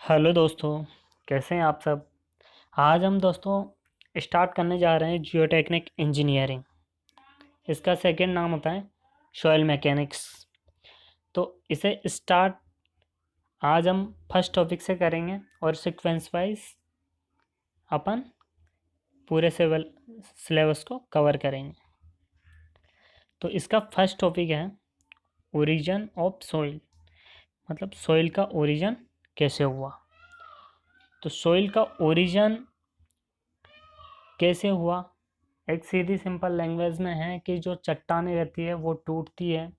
Hello दोस्तों, कैसे हैं आप सब। आज हम दोस्तों स्टार्ट करने जा रहे हैं जियोटेक्निक इंजीनियरिंग। इसका सेकंड नाम होता है सॉइल मैकेनिक्स। तो इसे स्टार्ट आज हम फर्स्ट टॉपिक से करेंगे और सीक्वेंस वाइज अपन पूरे सिलेबस को कवर करेंगे। तो इसका फर्स्ट टॉपिक है ओरिजिन ऑफ सॉइल, मतलब सॉइल का ओरिजिन कैसे हुआ। तो सॉइल का ओरिजिन कैसे हुआ, एक सीधी सिंपल लैंग्वेज में है कि जो चट्टानें रहती है वो टूटती है,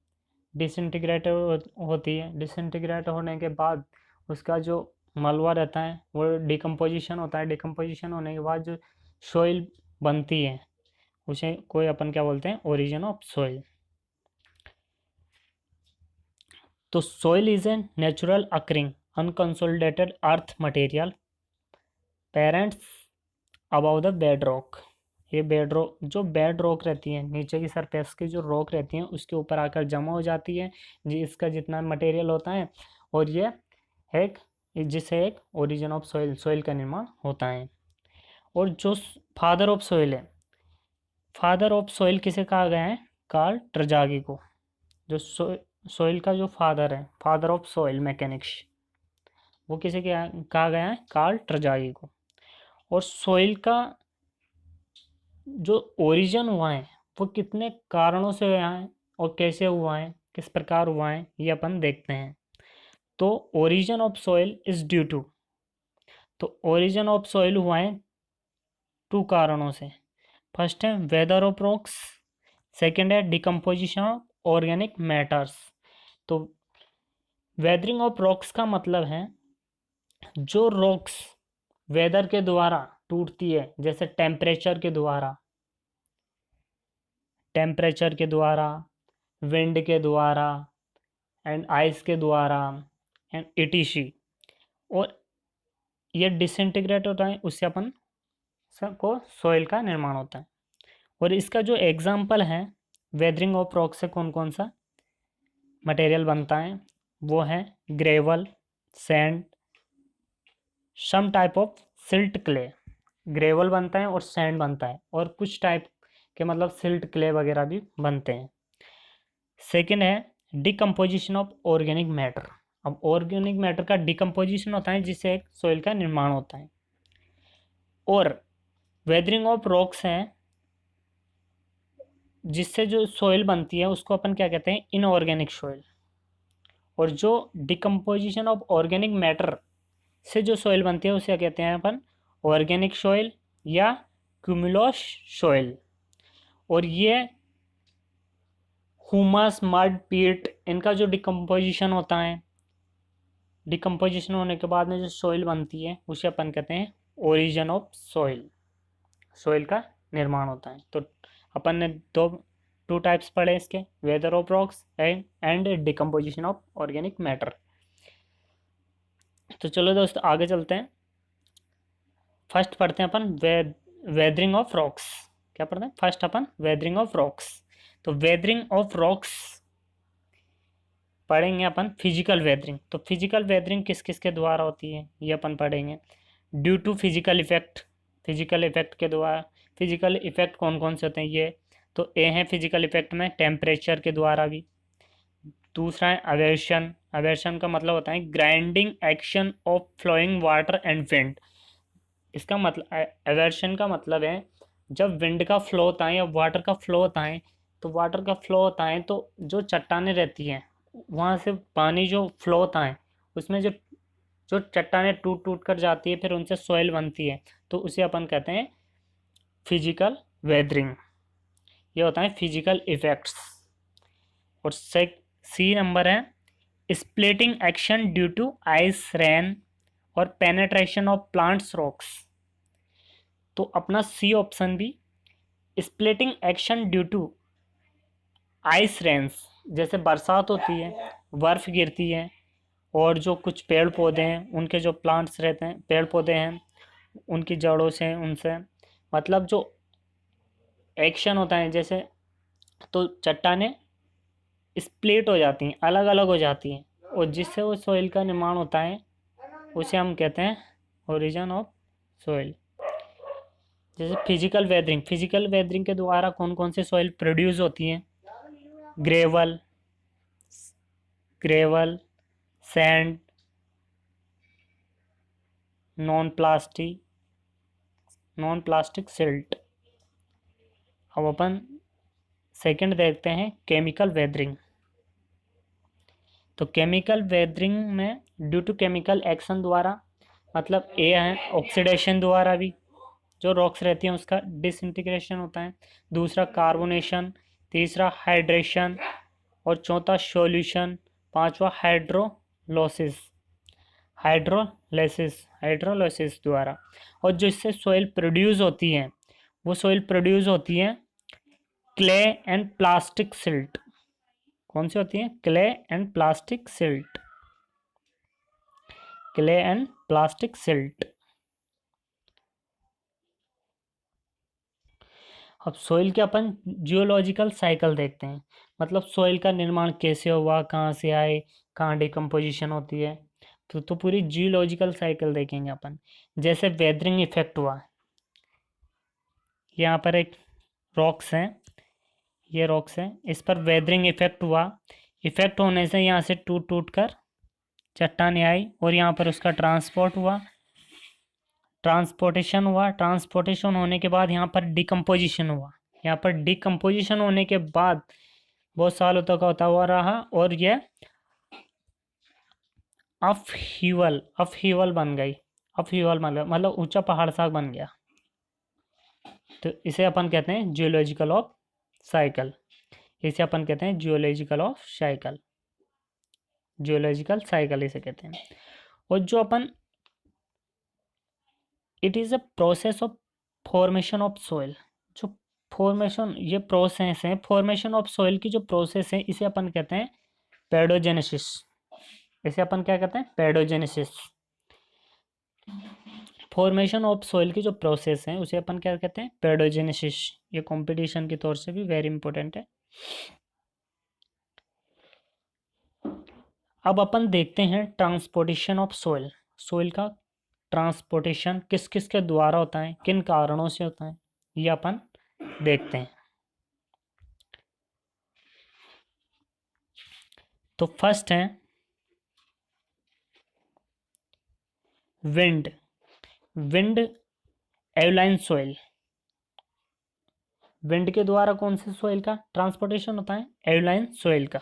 डिसइंटीग्रेट होती है। डिसइंटीग्रेट होने के बाद उसका जो मलबा रहता है वो डिकम्पोजिशन होता है। डिकम्पोजिशन होने के बाद जो सोइल बनती है उसे कोई अपन क्या बोलते हैं, ओरिजिन ऑफ सोइल। तो soil is a natural occurring unconsolidated earth material parents about the bed rock. ये बेड रॉक, जो बेड रॉक रहती है, नीचे की सरफेस की जो रॉक रहती है उसके ऊपर आकर जमा हो जाती है जी, इसका जितना मटेरियल होता है, और ये एक जिससे एक ओरिजिन ऑफ सॉइल, सॉइल का निर्माण होता है। और जो फादर ऑफ सॉइल है, फादर ऑफ सॉइल किसे कहा गया है, कार्ल ट्रजागी को। जो सॉइल का जो फादर है, फादर ऑफ सॉइल मैकेनिक्स, वो किसे कहा गया है, कार्ल ट्रजागी को। और सॉइल का जो ओरिजिन हुआ है वो कितने कारणों से हुआ है और कैसे हुआ है, किस प्रकार हुआ है, ये अपन देखते हैं। तो origin of soil is due to, तो ओरिजिन ऑफ सॉइल हुआ है टू कारणों से। फर्स्ट है वेदर ऑफ रॉक्स, सेकंड है डिकम्पोजिशन ऑफ ऑर्गेनिक मैटर्स। तो वेदरिंग ऑफ रॉक्स का मतलब है जो रॉक्स वेदर के द्वारा टूटती है, जैसे टेम्परेचर के द्वारा, विंड के द्वारा, एंड आइस के द्वारा, एंड इटीसी। और ये डिसइंटीग्रेट होता है, उससे अपन को सॉइल का निर्माण होता है। और इसका जो एग्जाम्पल है वेदरिंग ऑफ रॉक से कौन कौन सा मटेरियल बनता है, वो है gravel, sand, some type of silt clay. Gravel बनता है और सैंड बनता है, और कुछ टाइप के मतलब सिल्ट क्ले वगैरह भी बनते हैं। सेकेंड है डिकम्पोजिशन ऑफ ऑर्गेनिक मैटर। अब ऑर्गेनिक मैटर का डिकम्पोजिशन होता है जिससे एक सॉइल का निर्माण होता है। और वेदरिंग ऑफ रॉक्स है जिससे जो सॉइल बनती है उसको अपन क्या कहते हैं, इनऑर्गेनिक सॉइल। और जो डिकम्पोजिशन ऑफ ऑर्गेनिक मैटर से जो सॉइल बनती है उसे क्या कहते हैं अपन, ऑर्गेनिक सॉइल या क्यूमुलस सॉइल। और ये हुमस, मड, पीट, इनका जो डिकम्पोजिशन होता है, डिकम्पोजिशन होने के बाद में जो सॉइल बनती है उसे अपन कहते हैं ओरिजिन ऑफ सॉइल, सॉइल का निर्माण होता है। तो अपन ने टू टाइप्स पढ़े इसके, weather of rocks and decomposition of organic matter. तो चलो दोस्त आगे चलते हैं। फर्स्ट पढ़ते हैं अपन वेदरिंग ऑफ रॉक्स। क्या पढ़ते हैं, फर्स्ट अपन वेदरिंग ऑफ रॉक्स। तो वेदरिंग ऑफ रॉक्स पढ़ेंगे अपन फिजिकल वेदरिंग। तो फिजिकल वेदरिंग किस किस के द्वारा होती है ये अपन पढ़ेंगे। Due to physical effect, physical effect के द्वारा। फिजिकल इफेक्ट कौन कौन से होते हैं ये, तो ए है फिजिकल इफेक्ट में टेम्परेचर के द्वारा भी। दूसरा है अवेशन, अवेशन का मतलब होता है grinding action of flowing water and wind. इसका मतलब, अवेशन का मतलब है जब विंड का फ्लो होता है या वाटर का फ्लो होता है, तो वाटर का फ्लो होता है तो जो चट्टानें रहती हैं वहाँ से पानी जो फ्लो होता है उसमें जो जो चट्टानें टूट टूट कर जाती है फिर उनसे सॉइल बनती है, तो उसे अपन कहते हैं फिजिकल वेदरिंग। ये होता है फिजिकल इफेक्ट्स। और सी नंबर है splitting action due to ice rain और पेनेट्रेशन ऑफ प्लांट्स रॉक्स। तो अपना सी ऑप्शन भी splitting action due to ice rains, जैसे बरसात होती है, बर्फ गिरती है, और जो कुछ पेड़ पौधे हैं उनके जो प्लांट्स रहते हैं, पेड़ पौधे हैं, उनकी जड़ों से, उनसे मतलब जो एक्शन होता है, जैसे तो चट्टानें स्प्लिट हो जाती हैं, अलग अलग हो जाती हैं, और जिससे वो सॉइल का निर्माण होता है उसे हम कहते हैं ओरिजिन ऑफ सॉइल। जैसे फिजिकल वेदरिंग के द्वारा कौन कौन से सॉइल प्रोड्यूस होती हैं? Gravel, sand, non plastic silt. अब अपन सेकंड देखते हैं केमिकल वेदरिंग। तो केमिकल वेदरिंग में ड्यू टू केमिकल एक्शन द्वारा, मतलब ए है ऑक्सीडेशन द्वारा भी जो रॉक्स रहती हैं उसका डिसइंटीग्रेशन होता है, दूसरा कार्बोनेशन, तीसरा हाइड्रेशन और चौथा सॉल्यूशन, पांचवा हाइड्रोलाइसिस द्वारा। और जो इससे सॉइल प्रोड्यूस होती है वो सॉइल प्रोड्यूस होती है क्ले एंड प्लास्टिक सिल्ट। कौन सी होती है? Clay and plastic silt. अब सॉइल के अपन जियोलॉजिकल साइकिल देखते हैं, मतलब सॉइल का निर्माण कैसे हुआ, कहाँ से आए, कहाँ डिकम्पोजिशन होती है, तो पूरी जियोलॉजिकल साइकिल देखेंगे अपन। जैसे वेदरिंग इफेक्ट हुआ, यहाँ पर एक रॉक्स हैं, ये रॉक्स हैं, इस पर वेदरिंग इफेक्ट हुआ। इफेक्ट होने से यहाँ से टूट टूट कर चट्टानें आई और यहाँ पर उसका ट्रांसपोर्टेशन होने के बाद यहाँ पर डिकम्पोजिशन हुआ। यहाँ पर डिकम्पोजिशन होने के बाद बहुत सालों तक होता हुआ रहा और यह अपहीवल बन गई, मतलब ऊंचा पहाड़ सा बन गया। तो इसे अपन कहते हैं जियोलॉजिकल ऑफ साइकिल। इसे कहते हैं। और जो अपन it is a process of formation of soil. जो फॉर्मेशन, ये प्रोसेस है फॉर्मेशन ऑफ सॉइल की, जो प्रोसेस है इसे अपन कहते हैं पेडोजेनेसिस। फॉर्मेशन ऑफ सॉइल की जो प्रोसेस है उसे अपन क्या कहते हैं? पेडोजेनेसिस। ये कंपटीशन के तौर से भी वेरी इंपॉर्टेंट है। अब अपन देखते हैं ट्रांसपोर्टेशन ऑफ सॉइल। सॉइल का ट्रांसपोर्टेशन किस किस के द्वारा होता है, किन कारणों से होता है, ये अपन देखते हैं। तो फर्स्ट है विंड एवलाइन सॉइल। विंड के द्वारा कौन से सॉइल का ट्रांसपोर्टेशन होता है? एवलाइन सॉइल का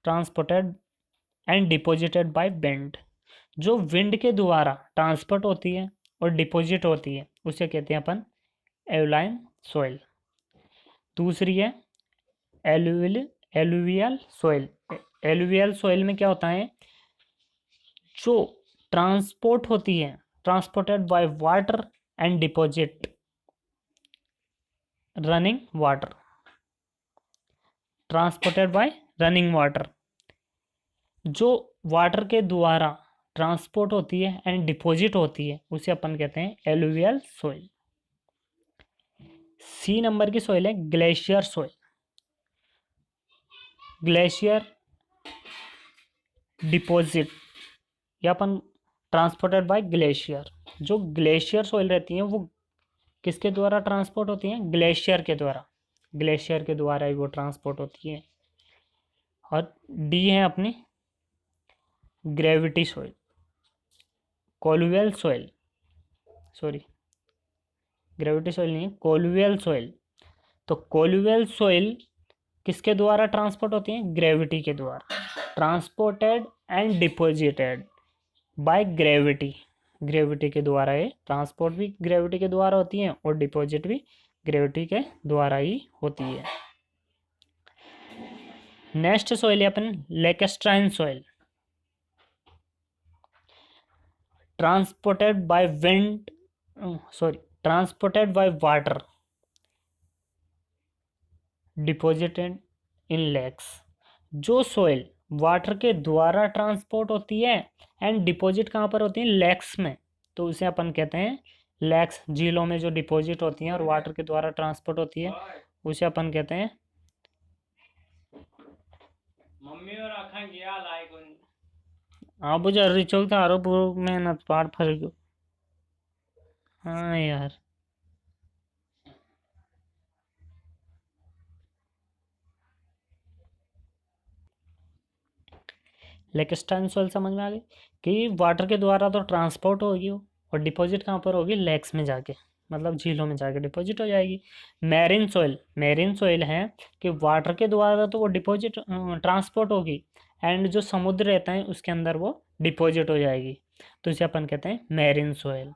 transported and deposited by wind. जो विंड के द्वारा ट्रांसपोर्ट होती है और डिपॉजिट होती है उसे कहते हैं अपन एवलाइन सॉइल। दूसरी है एलुवियल सॉइल। एलुवियल सॉइल में क्या होता है? जो ट्रांसपोर्ट होती है, transported by water and deposit running water. जो वाटर के द्वारा ट्रांसपोर्ट होती है एंड डिपॉजिट होती है उसे अपन कहते हैं एलुवियल सॉइल। सी नंबर की सॉइल है ग्लेशियर सॉइल। ग्लेशियर डिपॉजिट या अपन ट्रांसपोर्टेड बाय ग्लेशियर। जो ग्लेशियर सॉइल रहती हैं वो किसके द्वारा ट्रांसपोर्ट होती हैं? ग्लेशियर के द्वारा ही वो ट्रांसपोर्ट होती है। और डी है अपनी gravity soil, colluvial soil, gravity soil नहीं, कोलुवियल सॉइल। तो कोलुवियल सॉइल किसके द्वारा ट्रांसपोर्ट होती है? ग्रेविटी के द्वारा। Transported and deposited by gravity के द्वारा, ये ट्रांसपोर्ट भी ग्रेविटी के द्वारा होती है और डिपॉजिट भी ग्रेविटी के द्वारा ही होती है। नेक्स्ट सॉइल है अपन lacustrine soil. Transported by water deposited in lakes. जो सॉइल वाटर के द्वारा ट्रांसपोर्ट होती है एंड डिपॉजिट कहाँ पर होती है? लेक्स में। तो उसे अपन कहते हैं लेक्स। झीलों में जो डिपॉजिट होती हैं और वाटर के द्वारा ट्रांसपोर्ट होती है उसे अपन कहते हैं मम्मी और आखा गया लाए कोनी। आप बुझा रिचोक था आरो पूरा मेहनत पार फर गयो। हाँ यार, लेकिस्टाइन सोइल समझ में आ गई कि वाटर के द्वारा तो ट्रांसपोर्ट होगी वो, और डिपॉजिट कहाँ पर होगी, लेक्स में जाके, मतलब झीलों में जाके डिपॉजिट हो जाएगी। मैरीन सॉइल है कि वाटर के द्वारा तो वो डिपॉजिट ट्रांसपोर्ट होगी, एंड जो समुद्र रहता है उसके अंदर वो डिपॉजिट हो जाएगी, तो इसे अपन कहते हैं मैरीन सॉइल।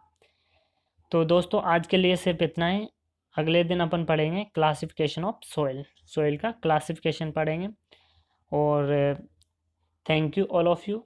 तो दोस्तों आज के लिए सिर्फ इतना ही। अगले दिन अपन पढ़ेंगे क्लासिफिकेशन ऑफ सॉइल, सॉइल का क्लासिफिकेशन पढ़ेंगे। और thank you all of you.